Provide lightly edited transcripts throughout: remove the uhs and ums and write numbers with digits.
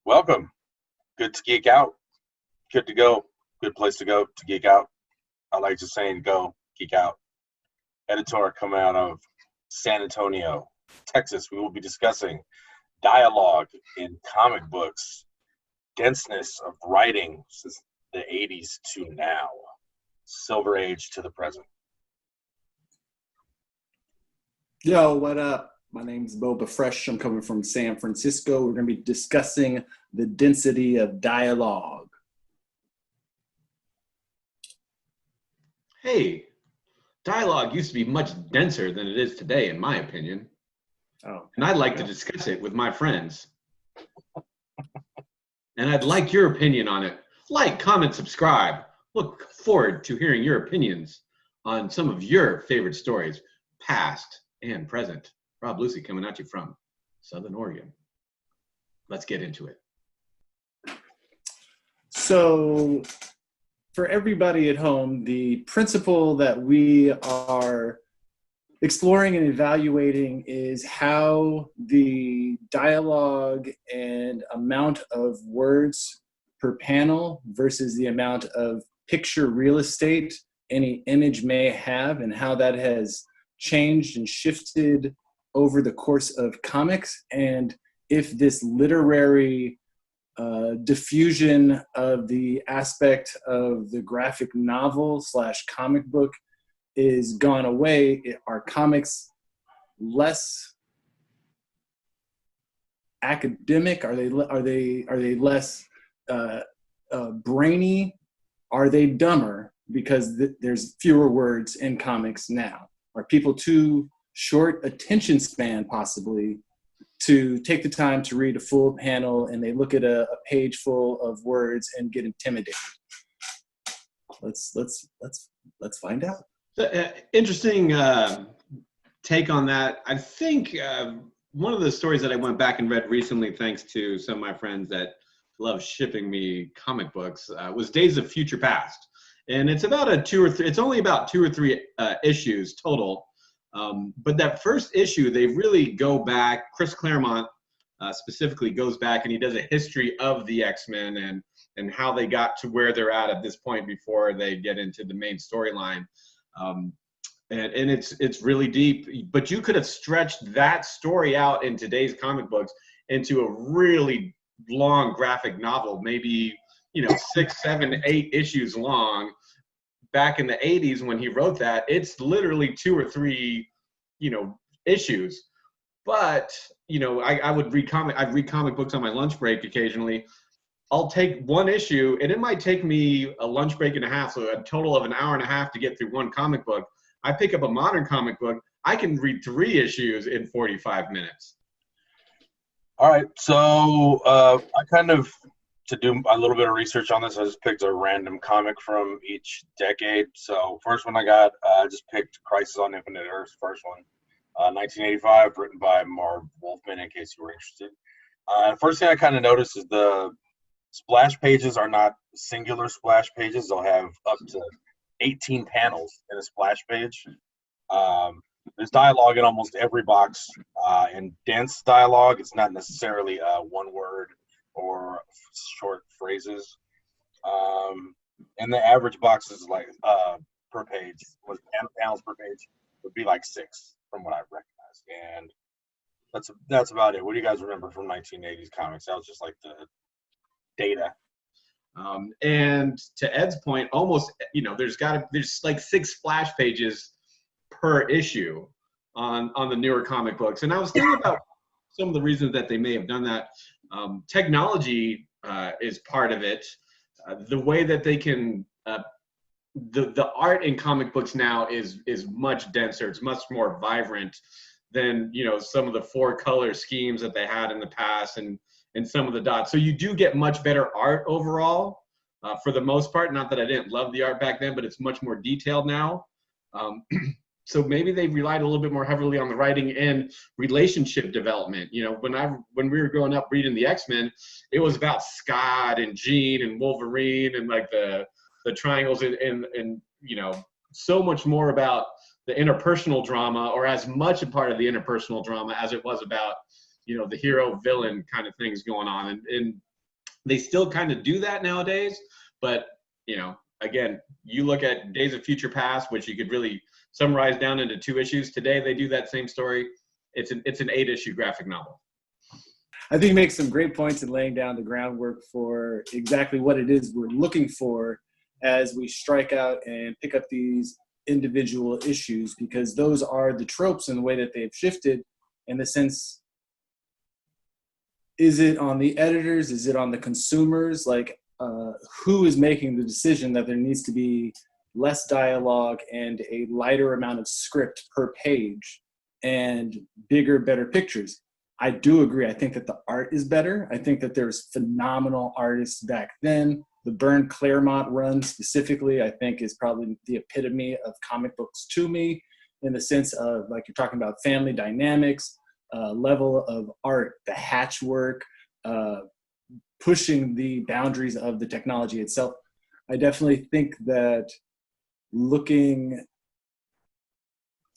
Welcome. Good to geek out. Good to go. Good place to go to geek out. I like just saying go, geek out. Editor coming out of San Antonio, Texas. We will be discussing dialogue in comic books, denseness of writing since the 80s to now, Silver Age to the present. Yo, what up? My name's Boba Fresh. I'm coming from San Francisco. We're going to be discussing the density of dialogue. Hey, dialogue used to be much denser than it is today, in my opinion. Oh, and I'd like to discuss it with my friends. And I'd like your opinion on it. Like, comment, subscribe. Look forward to hearing your opinions on some of your favorite stories, past and present. Rob Lucy coming at you from Southern Oregon. Let's get into it. So, for everybody at home, the principle that we are exploring and evaluating is how the dialogue and amount of words per panel versus the amount of picture real estate any image may have, and how that has changed and shifted over the course of comics, and if this literary diffusion of the aspect of the graphic novel / comic book is gone away. Are comics less academic? Are they less brainy? Are they dumber because there's fewer words in comics now? Are people too short attention span possibly to take the time to read a full panel, and they look at a page full of words and get intimidated? Let's find out. Interesting take on that. I think one of the stories that I went back and read recently, thanks to some of my friends that love shipping me comic books, was Days of Future Past, and it's about it's only about two or three issues total. But that first issue, they really go back. Chris Claremont specifically goes back, and he does a history of the X-Men and how they got to where they're at this point before they get into the main storyline. And it's really deep. But you could have stretched that story out in today's comic books into a really long graphic novel, maybe 6, 7, 8 issues long. Back in the 80s when he wrote that, it's literally 2 or 3, issues. But, I would read I'd read comic books on my lunch break occasionally. I'll take one issue, and it might take me a lunch break and a half, so a total of an hour and a half to get through one comic book. I pick up a modern comic book, I can read 3 issues in 45 minutes. All right, so to do a little bit of research on this, I just picked a random comic from each decade. So first one I got, I just picked Crisis on Infinite Earths, first one, 1985, written by Marv Wolfman, in case you were interested. First thing I kind of noticed is the splash pages are not singular splash pages. They'll have up to 18 panels in a splash page. There's dialogue in almost every box, and dense dialogue. It's not necessarily one word or short phrases. And the average box is like per page, was 10 panels per page, would be like 6 from what I've recognized. And that's about it. What do you guys remember from 1980s comics? That was just like the data. And to Ed's point, almost, there's like 6 splash pages per issue on the newer comic books. And I was thinking about some of the reasons that they may have done that. Technology is part of it. The way that they can, the art in comic books now is much denser. It's much more vibrant than some of the 4-color schemes that they had in the past, and some of the dots. So you do get much better art overall, for the most part. Not that I didn't love the art back then, but it's much more detailed now. So maybe they relied a little bit more heavily on the writing and relationship development. When we were growing up reading the X-Men, it was about Scott and Jean and Wolverine and like the triangles and so much more about the interpersonal drama, or as much a part of the interpersonal drama as it was about the hero villain kind of things going on. And they still kind of do that nowadays, but again, you look at Days of Future Past, which you could really summarize down into 2 issues. Today, they do that same story. It's an 8-issue graphic novel. I think he makes some great points in laying down the groundwork for exactly what it is we're looking for as we strike out and pick up these individual issues, because those are the tropes in the way that they've shifted in the sense, is it on the editors? Is it on the consumers? Like, who is making the decision that there needs to be less dialogue and a lighter amount of script per page and bigger, better pictures? I do agree. I think that the art is better. I think that there's phenomenal artists back then. The Byrne Claremont run specifically, I think, is probably the epitome of comic books to me, in the sense of, like, you're talking about family dynamics, level of art, the hatch work, pushing the boundaries of the technology itself. I definitely think that looking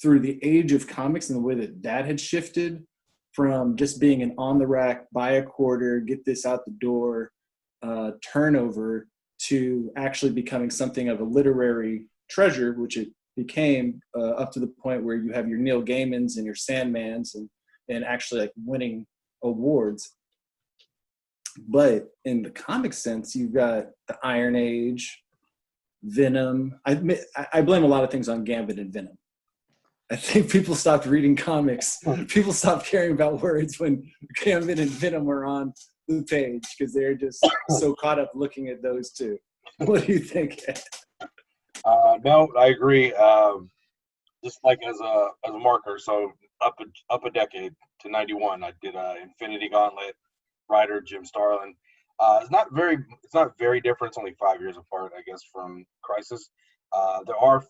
through the age of comics and the way that that had shifted from just being an on the rack, buy a quarter, get this out the door turnover, to actually becoming something of a literary treasure, which it became up to the point where you have your Neil Gaimans and your Sandmans and actually like winning awards. But in the comic sense, you've got the Iron Age, Venom. I blame a lot of things on Gambit and Venom. I think people stopped reading comics. People stopped caring about words when Gambit and Venom were on the page, because they're just so caught up looking at those two. What do you think, Ed? No, I agree. Just like as a marker, so up a decade to 91, I did Infinity Gauntlet, writer Jim Starlin. It's not very different. It's only 5 years apart, I guess, from Crisis. There are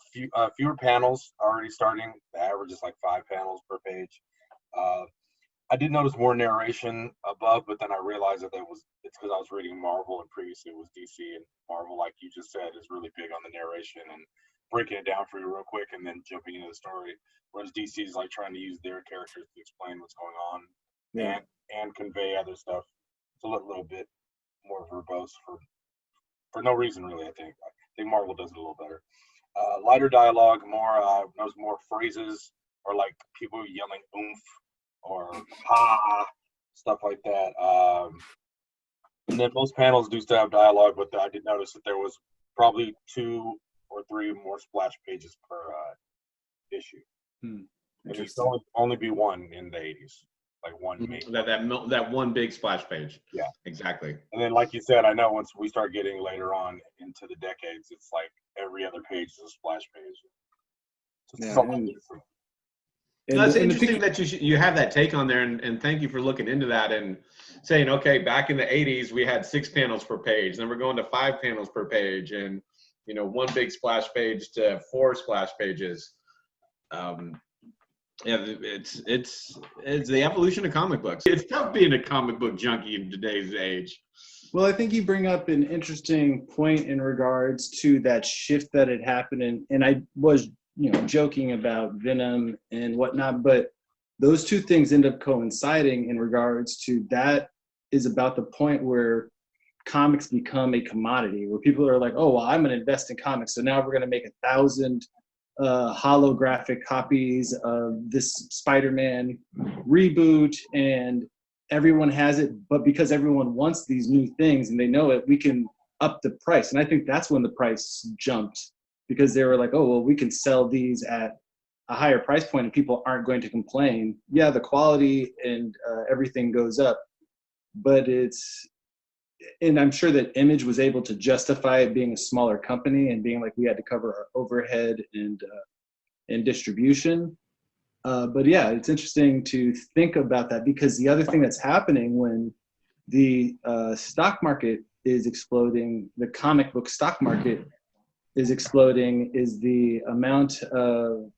fewer panels already starting. The average is like 5 panels per page. I did notice more narration above, but then I realized that it's because I was reading Marvel, and previously it was DC, and Marvel, like you just said, is really big on the narration and breaking it down for you real quick and then jumping into the story. Whereas DC is like trying to use their characters to explain what's going on, and convey other stuff. It's a little bit more verbose for no reason, really. I think Marvel does it a little better. Lighter dialogue, there's more phrases, or like people yelling oomph or ha, stuff like that. And then most panels do still have dialogue, but I did notice that there was probably 2 or 3 more splash pages per issue. And there should only be one in the 80s, like one main. That one big splash page. Yeah, exactly. And then, like you said, I know once we start getting later on into the decades, it's like every other page is a splash page. It's interesting that you have that take on there, and thank you for looking into that and saying, okay, back in the 80s, we had 6 panels per page. Then we're going to 5 panels per page, and, one big splash page to 4 splash pages. It's the evolution of comic books. It's tough being a comic book junkie in today's age. Well, I think you bring up an interesting point in regards to that shift that had happened, and I was joking about Venom and whatnot, but those two things end up coinciding in regards to that is about the point where comics become a commodity, where people are like, oh, well, I'm going to invest in comics, so now we're going to make 1,000 holographic copies of this Spider-Man reboot, and everyone has it, but because everyone wants these new things and they know it, we can up the price. And I think that's when the price jumped, because they were like, oh, well, we can sell these at a higher price point and people aren't going to complain. Yeah, the quality and everything goes up, but and I'm sure that Image was able to justify it being a smaller company and being like, we had to cover our overhead and distribution. But yeah, it's interesting to think about that, because the other thing that's happening when the stock market is exploding, the comic book stock market is exploding, is the amount of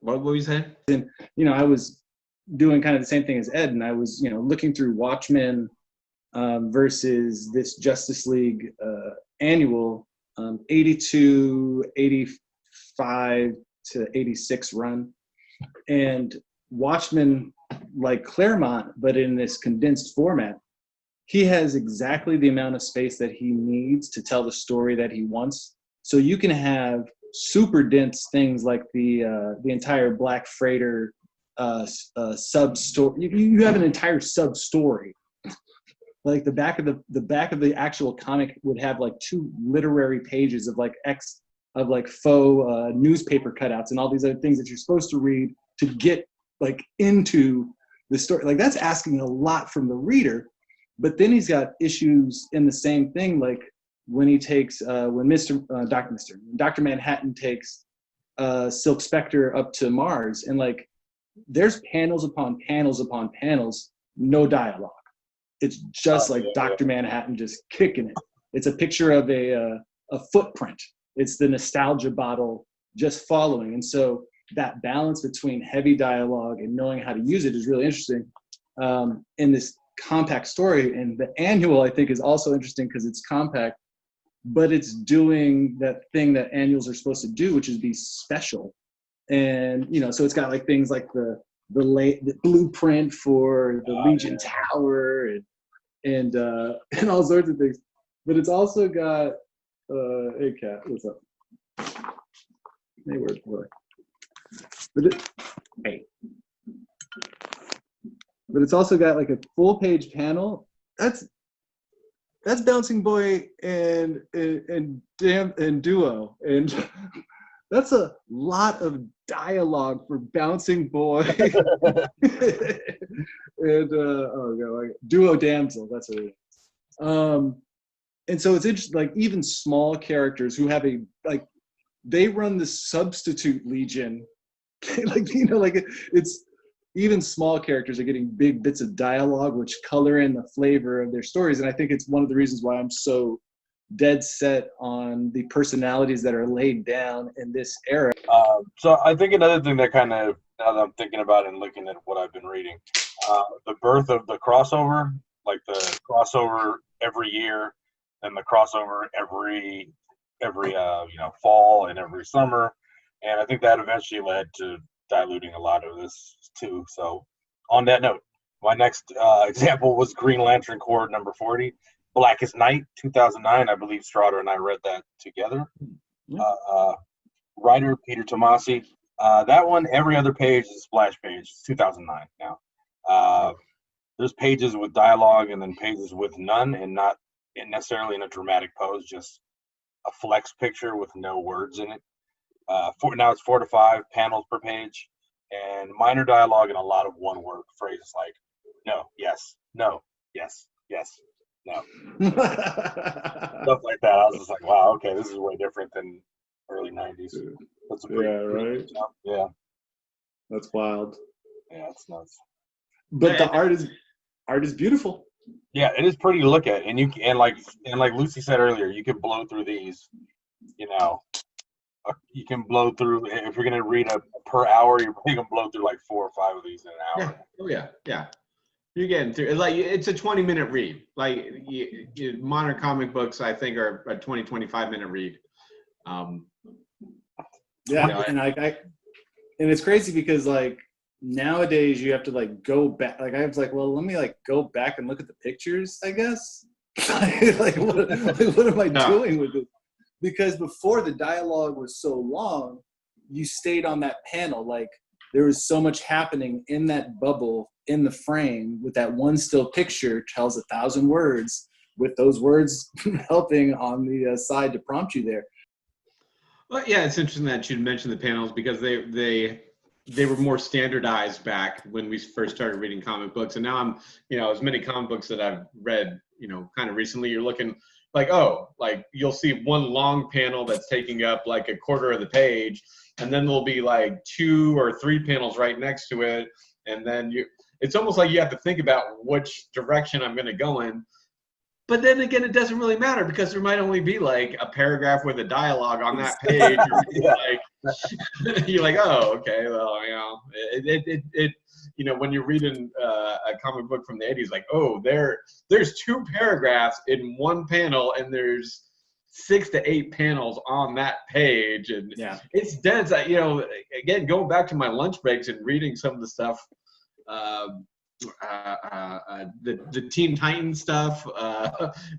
What were you saying? I was doing kind of the same thing as Ed, and I was looking through Watchmen versus this Justice League annual 82, 85 to 86 run. And Watchmen, like Claremont, but in this condensed format, he has exactly the amount of space that he needs to tell the story that he wants. So you can have super dense things like the entire Black Freighter sub story. You have an entire sub story. Like the back of the actual comic would have like 2 literary pages of like faux newspaper cutouts and all these other things that you're supposed to read to get like into the story. Like that's asking a lot from the reader. But then he's got issues in the same thing, like when he takes when Dr. Manhattan takes Silk Spectre up to Mars, and like there's panels upon panels upon panels, no dialogue. It's just like Dr. Manhattan just kicking it. It's a picture of a footprint. It's the nostalgia bottle just following. And so that balance between heavy dialogue and knowing how to use it is really interesting in this compact story. And the annual, I think, is also interesting because it's compact, but it's doing that thing that annuals are supposed to do, which is be special. And so it's got like things like the blueprint for the Legion Tower and all sorts of things. But it's also got hey cat, what's up? Hey, where's boy? But it's also got like a full page panel. That's Bouncing Boy and Duo, and that's a lot of dialogue for Bouncing Boy and Duo Damsel. That's what it is. And so it's interesting. Like even small characters who have they run the Substitute Legion, it's. Even small characters are getting big bits of dialogue, which color in the flavor of their stories. And I think it's one of the reasons why I'm so dead set on the personalities that are laid down in this era. So I think another thing that kind of, now that I'm thinking about and looking at what I've been reading, the birth of the crossover, like the crossover every year and the crossover every fall and every summer. And I think that eventually led to diluting a lot of this too. So on that note, my next example was Green Lantern Corps number 40, Blackest Night, 2009. I believe Strada and I read that together. Writer Peter Tomasi. That one, every other page is a splash page. It's 2009 now. There's pages with dialogue and then pages with none, and not necessarily in a dramatic pose, just a flex picture with no words in it. Now it's 4 to 5 panels per page, and minor dialogue and a lot of one-word phrases like no, yes, no, yes, yes, no. Stuff like that. I was just like, wow, okay, this is way different than early 90s. That's a right? Yeah. That's wild. Yeah, it's nuts. But the art is beautiful. Yeah, it is pretty to look at, and like Lucy said earlier, you can blow through these, you can blow through, if you're going to read a per hour, you're probably going to blow through like 4 or 5 of these in an hour. Yeah. Oh yeah. You're getting through. It's a 20-minute read. Like modern comic books, I think, are a 25-minute read. And it's crazy because like nowadays you have to like go back. Like I was like, well, let me like go back and look at the pictures, I guess. What am I doing with it? Because before the dialogue was so long, you stayed on that panel. Like there was so much happening in that bubble in the frame with that one still picture tells 1,000 words, with those words helping on the side to prompt you there. Well, yeah, it's interesting that you mentioned the panels because they were more standardized back when we first started reading comic books. And now I'm, as many comic books that I've read, kind of recently, you're looking like, you'll see one long panel that's taking up like a quarter of the page, and then there'll be like 2 or 3 panels right next to it. And then it's almost like you have to think about which direction I'm going to go in. But then again, it doesn't really matter because there might only be like a paragraph with a dialogue on that page. You're like, oh, okay, well, when you're reading a comic book from the 80s, like, oh, there's 2 paragraphs in one panel, and there's 6 to 8 panels on that page, and Yeah. it's dense. Again, going back to my lunch breaks and reading some of the stuff, the Teen Titans stuff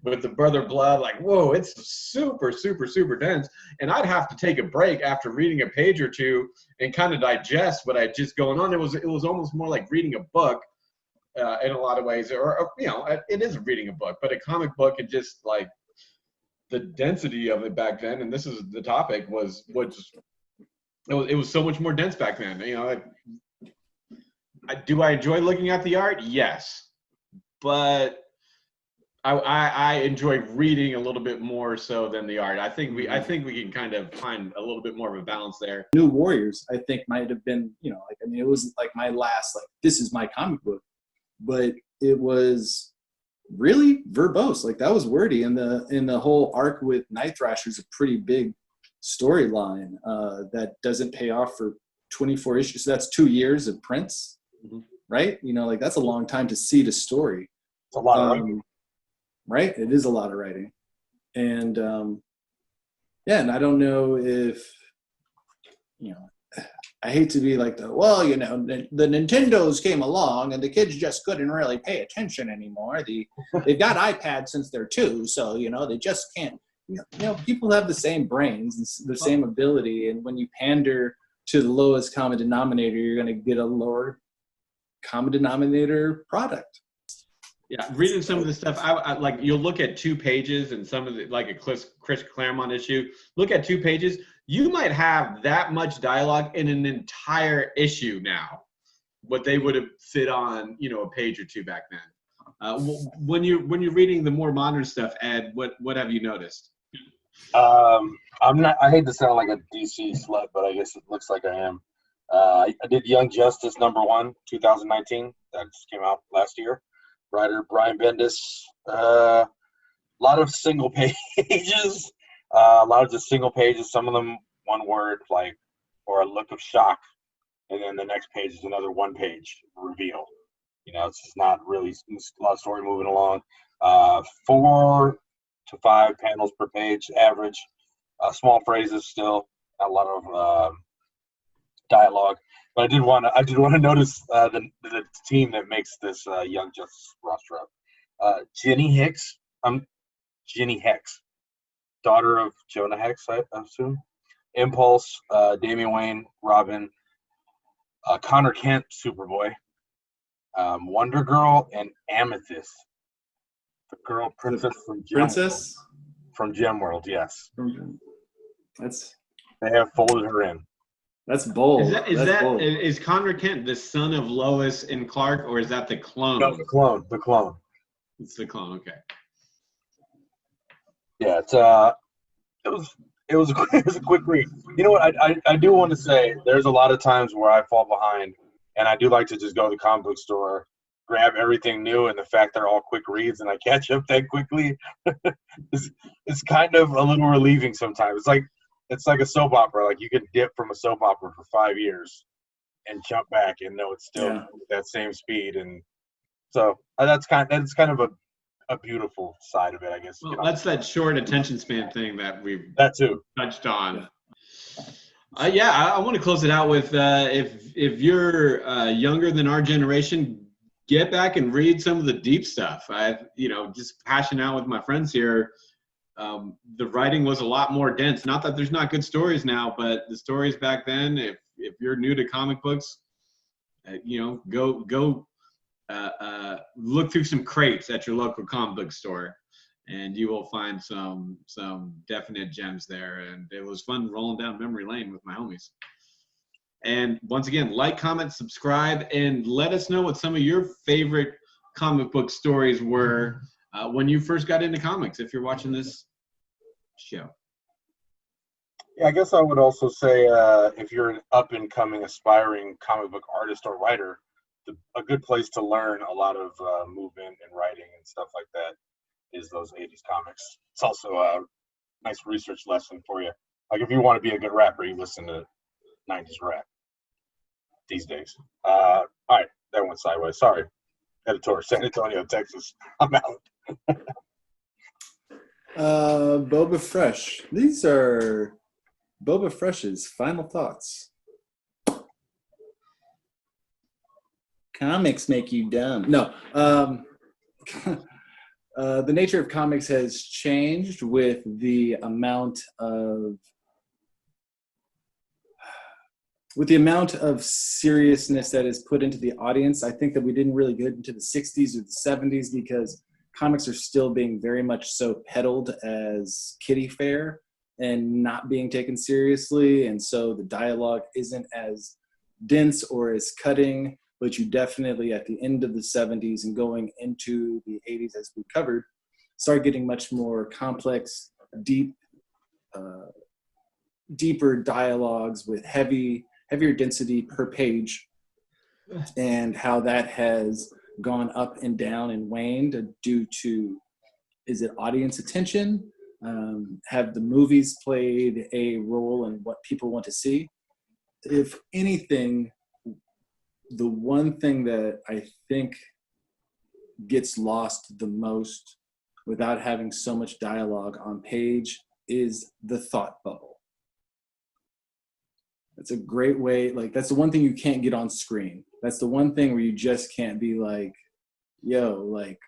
with the Brother Blood, like, whoa, it's super, super, super dense. And I'd have to take a break after reading a page or two and kind of digest what I just going on. It was almost more like reading a book in a lot of ways, or it is reading a book, but a comic book, and just like the density of it back then. And this is the topic it was so much more dense back then. Do I enjoy looking at the art? Yes, but I enjoy reading a little bit more so than the art. I think we can kind of find a little bit more of a balance there. New Warriors, I think, might have been, it was like my last, this is my comic book, but it was really verbose. Like, that was wordy, and the whole arc with Night Thrasher is a pretty big storyline that doesn't pay off for 24 issues. So that's 2 years of prints. Right? That's a long time to seed a story. It's a lot of writing. Right? It is a lot of writing. And and I don't know if, I hate to be like the Nintendos came along and the kids just couldn't really pay attention anymore. They've got iPads since they're 2, so they just can't. People have the same brains and the same ability, and when you pander to the lowest common denominator, you're going to get a lower common denominator product. Yeah, reading some of the stuff, I like, you'll look at 2 pages and some of the, like a Chris Claremont issue, look at 2 pages, you might have that much dialogue in an entire issue now, what they would have fit on, a page or 2 back then. When you're reading the more modern stuff, Ed, what have you noticed? I hate to sound like a DC slut, but I guess it looks like I am. I did Young Justice #1, 2019. That just came out last year. Writer Brian Bendis. A lot of single pages. A lot of just single pages. Some of them one word, or a look of shock, and then the next page is another 1-page reveal. It's just not really a lot of story moving along. 4 to 5 panels per page, average. Small phrases still. A lot of dialogue, but I did want to notice the team that makes this Young Justice roster up. Jenny Hicks, daughter of Jonah Hex, I assume. Impulse, Damian Wayne, Robin, Connor Kent, Superboy, Wonder Girl, and Amethyst, the girl princess from Gemworld. Yes, they have folded her in. That's bold. Bold. Is Connor Kent the son of Lois and Clark, or is that the clone? No, the clone. It's the clone. Okay. Yeah, it was a quick read. You know what? I do want to say there's a lot of times where I fall behind, and I do like to just go to the comic book store, grab everything new, and the fact they're all quick reads and I catch up that quickly it's kind of a little relieving sometimes. It's like a soap opera. Like, you can dip from a soap opera for 5 years and jump back and know it's still that same speed. And so that's kind of a beautiful side of it, I guess. Well, that's that short attention span thing that we've touched on. I want to close it out with if you're younger than our generation, get back and read some of the deep stuff. Just hashing out with my friends here. The writing was a lot more dense. Not that there's not good stories now, but the stories back then, if you're new to comic books, go look through some crates at your local comic book store, and you will find some definite gems there. And it was fun rolling down memory lane with my homies. And once again, like, comment, subscribe, and let us know what some of your favorite comic book stories were when you first got into comics, if you're watching this show. Yeah, I guess I would also say if you're an up-and-coming, aspiring comic book artist or writer, a good place to learn a lot of movement and writing and stuff like that is those 80s comics. It's also a nice research lesson for you. Like, if you want to be a good rapper, you listen to 90s rap these days. All right, that went sideways. Sorry. Editor, San Antonio, Texas. I'm out. Boba Fresh. These are Boba Fresh's final thoughts. Comics make you dumb. No. The nature of comics has changed with the amount of seriousness that is put into the audience. I think that we didn't really get into the 60s or the 70s because comics are still being very much so peddled as kiddie fare and not being taken seriously. And so the dialogue isn't as dense or as cutting, but you definitely at the end of the 70s and going into the 80s, as we covered, start getting much more complex, deeper dialogues with heavier density per page, and how that has gone up and down and waned due to, is it audience attention? Have the movies played a role in what people want to see? If anything, the one thing that I think gets lost the most without having so much dialogue on page is the thought bubble. That's a great way, like that's the one thing you can't get on screen. That's the one thing where you just can't be like, yo, like,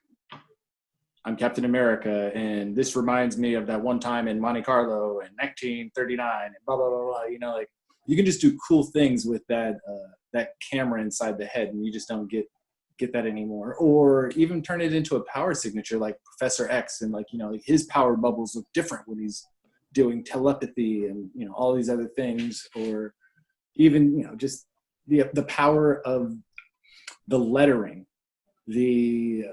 I'm Captain America, and this reminds me of that one time in Monte Carlo in 1939, and blah, blah, blah, blah. You know, like, you can just do cool things with that camera inside the head, and you just don't get that anymore. Or even turn it into a power signature like Professor X, and like, you know, like his power bubbles look different when he's doing telepathy and, you know, all these other things. Or even, you know, just the power of the lettering, the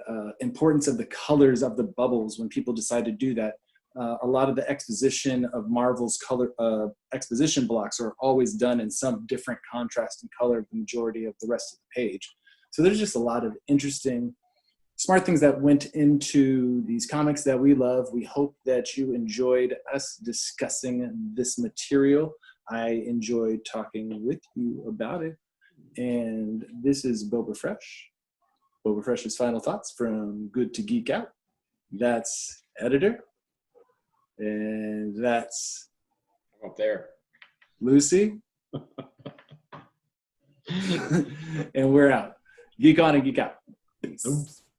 importance of the colors of the bubbles when people decide to do that. A lot of the exposition of Marvel's color exposition blocks are always done in some different contrast and color of the majority of the rest of the page. So there's just a lot of interesting, smart things that went into these comics that we love. We hope that you enjoyed us discussing this material. I enjoyed talking with you about it. And this is Boba Fresh. Boba Fresh's final thoughts from Good to Geek Out. That's editor. And that's up there, Lucy. And we're out. Geek on and geek out. Peace.